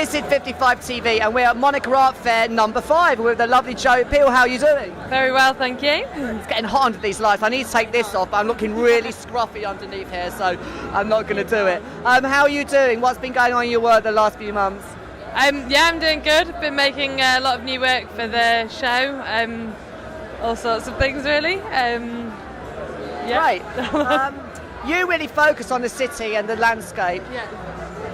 This is 55 TV and we're at Moniker Art Fair number 5 with the lovely Jo Peel. How are you doing? Very well, thank you. It's getting hot under these lights. I need to take this off, but I'm looking really scruffy underneath here, so I'm not going to do it. How are you doing? What's been going on in your work the last few months? Yeah, I'm doing good. I've been making a lot of new work for the show. All sorts of things, really. Right. You really focus on the city and the landscape. Yeah.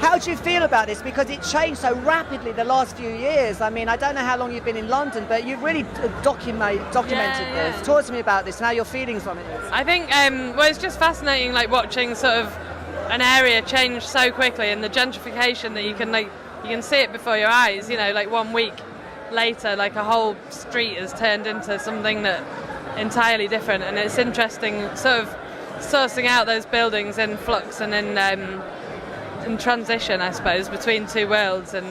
How do you feel about this? Because it changed so rapidly the last few years. I mean, I don't know how long you've been in London, but you've really documented this. Talk to me about this and how your feelings on it is. I think, well, it's just fascinating, like watching sort of an area change so quickly, and the gentrification that you can see it before your eyes. You know, like 1 week later, like a whole street has turned into something that entirely different, and it's interesting, sort of sourcing out those buildings in flux and in transition, I suppose, between two worlds, and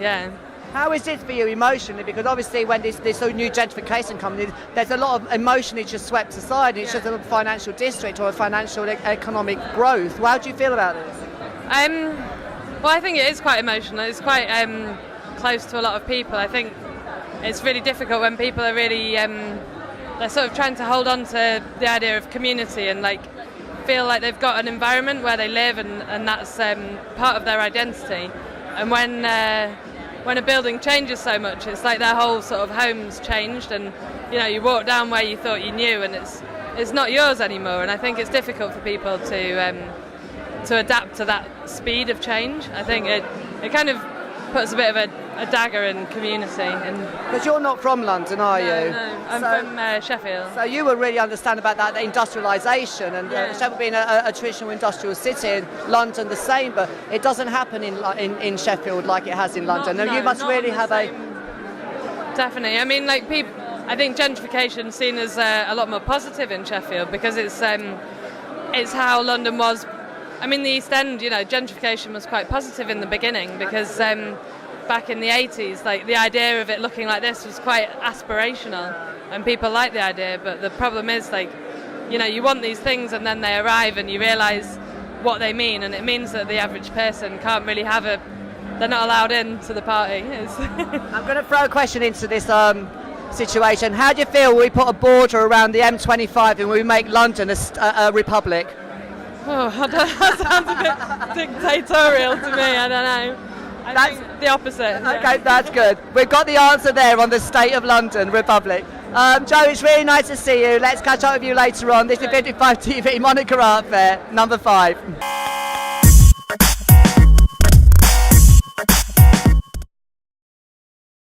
yeah. How is it for you emotionally? Because obviously when this new gentrification comes in, there's a lot of emotion that's just swept aside, and it's just a financial district or a financial economic growth. How do you feel about this? Well, I think it is quite emotional. It's quite close to a lot of people. I think it's really difficult when people are really they're sort of trying to hold on to the idea of community and like feel like they've got an environment where they live, and that's part of their identity. And when a building changes so much, it's like their whole sort of home's changed, and you know, you walk down where you thought you knew, and it's not yours anymore. And I think it's difficult for people to adapt to that speed of change. I think it kind of puts a bit of a dagger in community. Because you're not from London, are you? No, I'm from Sheffield. So you will really understand about that, the industrialisation, and Sheffield being a traditional industrial city, and London the same, but it doesn't happen in Sheffield like it has in London. And you must really have Definitely. I mean, like I think gentrification is seen as a lot more positive in Sheffield, because it's how London was. I mean, the East End, you know, gentrification was quite positive in the beginning, because back in the 80s, like the idea of it looking like this was quite aspirational, and people liked the idea. But the problem is, like, you know, you want these things and then they arrive and you realise what they mean, and it means that the average person can't really they're not allowed into the party. I'm going to throw a question into this situation. How do you feel we put a border around the M25 and we make London a republic? Oh, that sounds a bit dictatorial to me. I don't know. I think the opposite. Okay, that's good. We've got the answer there on the state of London Republic. Jo, it's really nice to see you. Let's catch up with you later on. This is 55 TV Moniker Art Fair, number 5.